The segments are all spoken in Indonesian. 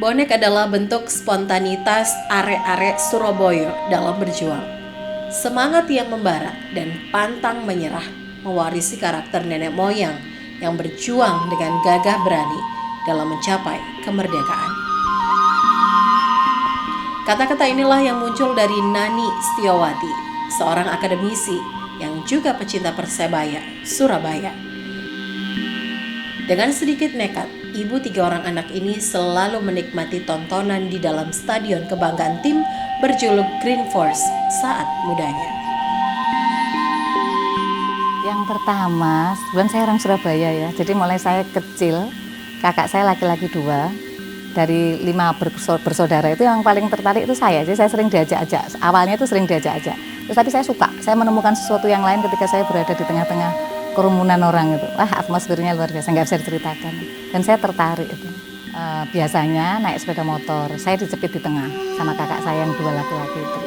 Bonek adalah bentuk spontanitas arek-arek Surabaya dalam berjuang. Semangat yang membara dan pantang menyerah mewarisi karakter nenek moyang yang berjuang dengan gagah berani dalam mencapai kemerdekaan. Kata-kata inilah yang muncul dari Nani Setiawati, seorang akademisi yang juga pecinta Persebaya, Surabaya. Dengan sedikit nekat, ibu 3 orang anak ini selalu menikmati tontonan di dalam stadion kebanggaan tim berjuluk Green Force saat mudanya. Yang pertama, sebenarnya saya orang Surabaya ya, jadi mulai saya kecil, kakak saya laki-laki 2, dari 5 bersaudara itu yang paling tertarik itu saya, jadi saya sering diajak-ajak, awalnya itu sering diajak-ajak, terus tapi saya suka, saya menemukan sesuatu yang lain ketika saya berada di tengah-tengah kerumunan orang itu, wah atmosfernya luar biasa, nggak bisa diceritakan, dan saya tertarik itu. Biasanya naik sepeda motor, saya dijepit di tengah sama kakak saya yang 2 laki-laki itu.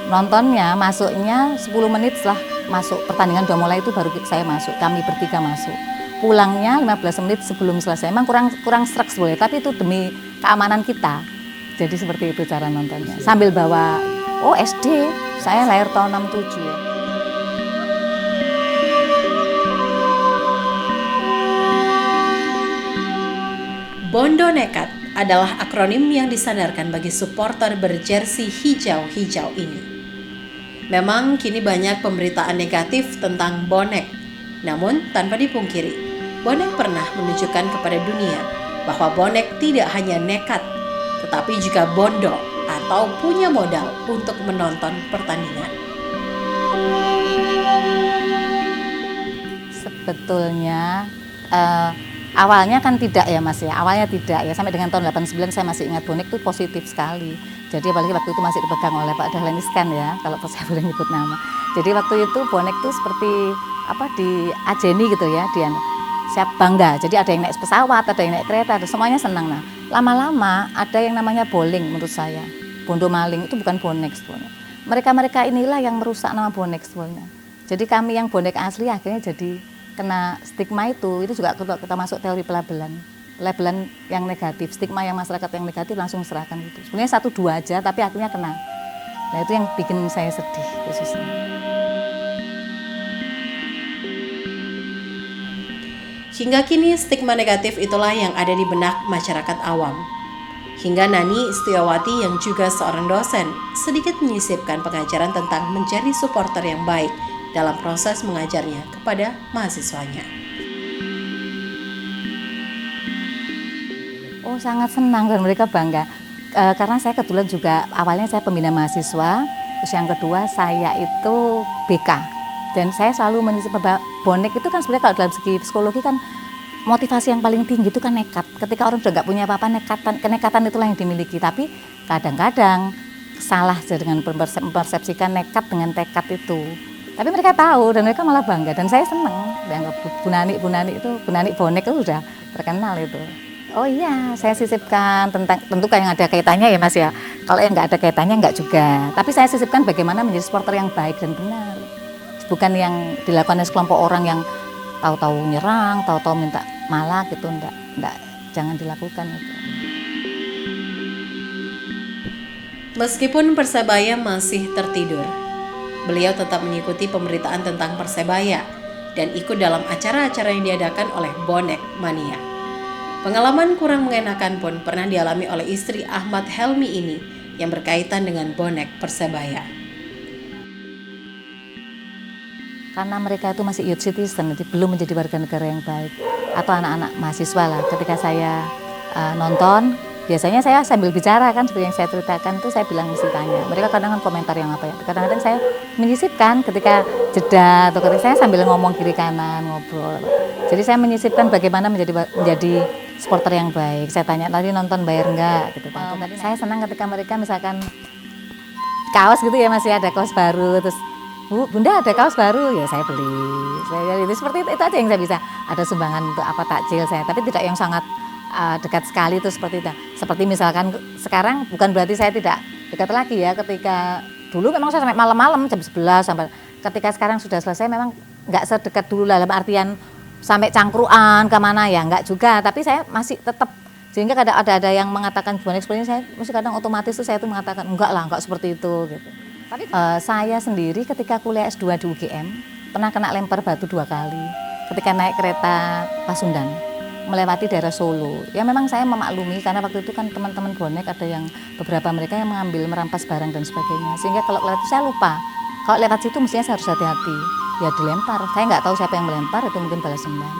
Nontonnya, masuknya 10 menit setelah masuk pertandingan udah mulai itu baru saya masuk, kami bertiga masuk. Pulangnya 15 menit sebelum selesai, emang kurang srek boleh, tapi itu demi keamanan kita. Jadi seperti itu cara nontonnya. Sambil bawa, SD, saya lahir tahun 67 ya. Bondo Nekat adalah akronim yang disandarkan bagi supporter berjersey hijau-hijau ini. Memang kini banyak pemberitaan negatif tentang bonek, namun tanpa dipungkiri, bonek pernah menunjukkan kepada dunia bahwa bonek tidak hanya nekat, tetapi juga bondo atau punya modal untuk menonton pertandingan. Sebetulnya awalnya kan tidak ya Mas ya, awalnya tidak ya, sampai dengan tahun 89 saya masih ingat bonek itu positif sekali. Jadi apalagi waktu itu masih dipegang oleh Pak Dahlan Iskan ya, kalau saya boleh nyebut nama. Jadi waktu itu bonek itu seperti diajeni gitu ya, dia siap bangga. Jadi ada yang naik pesawat, ada yang naik kereta, semuanya senang. Nah, lama-lama ada yang namanya bowling menurut saya. Bondo maling itu bukan bonek sebenarnya. Mereka-mereka inilah yang merusak nama bonek sebenarnya. Jadi kami yang bonek asli akhirnya jadi kena stigma itu juga kita masuk teori pelabelan yang negatif, stigma yang masyarakat yang negatif langsung serahkan gitu. Sebenarnya 1-2 aja tapi akhirnya kena. Nah itu yang bikin saya sedih khususnya. Hingga kini stigma negatif itulah yang ada di benak masyarakat awam. Hingga Nani Setiawati yang juga seorang dosen sedikit menyisipkan pengajaran tentang menjadi supporter yang baik dalam proses mengajarnya kepada mahasiswanya. Sangat senang dan mereka bangga. Karena saya kebetulan juga awalnya saya pembina mahasiswa, terus yang kedua saya itu BK. Dan saya selalu menyisip bonek itu kan sebenarnya kalau dalam segi psikologi kan motivasi yang paling tinggi itu kan nekat. Ketika orang sudah nggak punya apa-apa, kenekatan itulah yang dimiliki. Tapi kadang-kadang salah dengan mempersepsikan nekat dengan tekad itu. Tapi mereka tahu dan mereka malah bangga dan saya senang. Dianggap Bu Nani bonek itu sudah terkenal itu. Oh iya, saya sisipkan tentang tentu yang ada kaitannya ya Mas ya. Kalau yang nggak ada kaitannya nggak juga. Tapi saya sisipkan bagaimana menjadi supporter yang baik dan benar. Bukan yang dilakukan oleh sekelompok orang yang tahu-tahu nyerang, tahu-tahu minta malak gitu, enggak, jangan dilakukan itu. Meskipun Persebaya masih tertidur, beliau tetap mengikuti pemberitaan tentang Persebaya dan ikut dalam acara-acara yang diadakan oleh Bonek Mania. Pengalaman kurang mengenakan pun pernah dialami oleh istri Ahmad Helmi ini yang berkaitan dengan bonek Persebaya. Karena mereka itu masih youth citizen, jadi belum menjadi warga negara yang baik. Atau anak-anak mahasiswa lah, ketika saya nonton, biasanya saya sambil bicara kan seperti yang saya ceritakan itu saya bilang mesti tanya. Mereka kadang kan komentar yang apa ya, kadang-kadang saya menyisipkan ketika jeda atau ketika saya sambil ngomong kiri kanan, ngobrol. Jadi saya menyisipkan bagaimana menjadi supporter yang baik. Saya tanya tadi nonton bayar enggak gitu kan. Saya senang ketika mereka misalkan kaos gitu ya masih ada kaos baru terus Bunda ada kaos baru ya saya beli. Itu seperti itu aja yang saya bisa. Ada sumbangan untuk apa takjil saya, tapi tidak yang sangat dekat sekali itu seperti itu. Seperti misalkan sekarang bukan berarti saya tidak dekat lagi ya, ketika dulu memang saya sampai malam-malam jam 11 sampai ketika sekarang sudah selesai memang nggak sedekat dulu dalam artian sampai cangkruan kemana ya nggak juga, tapi saya masih tetap Sehingga kadang ada yang mengatakan bonek seperti ini, saya mesti kadang otomatis tuh saya tuh mengatakan enggak lah, enggak seperti itu gitu. Tapi saya sendiri ketika kuliah S2 di UGM pernah kena lempar batu 2 kali ketika naik kereta Pasundan melewati daerah Solo. Ya memang saya memaklumi karena waktu itu kan teman-teman bonek ada yang beberapa mereka yang mengambil merampas barang dan sebagainya. Sehingga kalau lewat itu saya lupa. Kalau lewat situ mestinya saya harus hati-hati. Ya dilempar. Saya nggak tahu siapa yang melempar, itu mungkin balas dendam.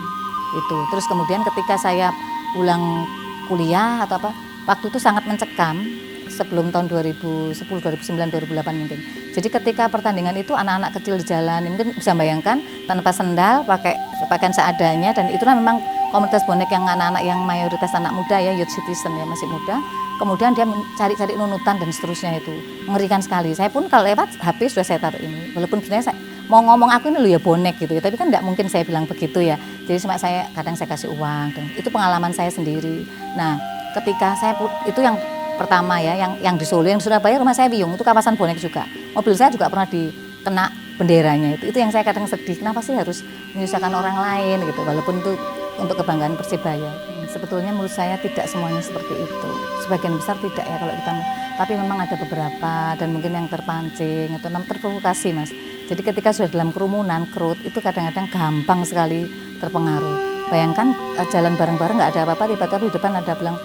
Itu. Terus kemudian ketika saya pulang kuliah atau apa, waktu itu sangat mencekam sebelum tahun 2010, 2009, 2008 mungkin. Jadi ketika pertandingan itu anak-anak kecil di jalan, mungkin bisa bayangkan tanpa sendal, pakai pakaian seadanya, dan itulah memang komunitas bonek yang anak-anak yang mayoritas anak muda ya, youth citizen ya, masih muda. Kemudian dia cari-cari nunutan dan seterusnya, itu mengerikan sekali. Saya pun kalau lewat HP sudah saya taruh ini, walaupun sebenarnya saya mau ngomong aku ini lo ya bonek gitu ya, tapi kan nggak mungkin saya bilang begitu ya. Jadi cuma saya kadang saya kasih uang, dan itu pengalaman saya sendiri. Nah ketika saya itu yang pertama ya, yang di Solo, yang di Surabaya rumah saya Wiyung itu kawasan bonek juga. Mobil saya juga pernah dikena benderanya itu yang saya kadang sedih. Kenapa sih harus menyusahkan orang lain gitu, walaupun itu untuk kebanggaan Persibaya. Sebetulnya menurut saya tidak semuanya seperti itu. Sebagian besar tidak ya kalau kita, tapi memang ada beberapa dan mungkin yang terpancing atau terprovokasi Mas. Jadi ketika sudah dalam kerumunan, crowd itu kadang-kadang gampang sekali terpengaruh. Bayangkan jalan bareng-bareng nggak ada apa-apa, tiba-tiba di depan ada bilang,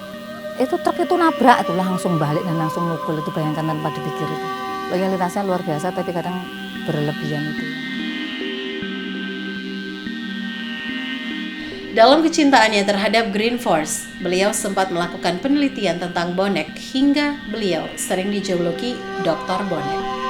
itu truk itu nabrak, itu langsung balik dan langsung mukul. Itu bayangkan tanpa dipikir itu. Loyalitasnya luar biasa, tapi kadang berlebihan itu. Dalam kecintaannya terhadap Green Force, beliau sempat melakukan penelitian tentang bonek hingga beliau sering dijuluki Dr. Bonek.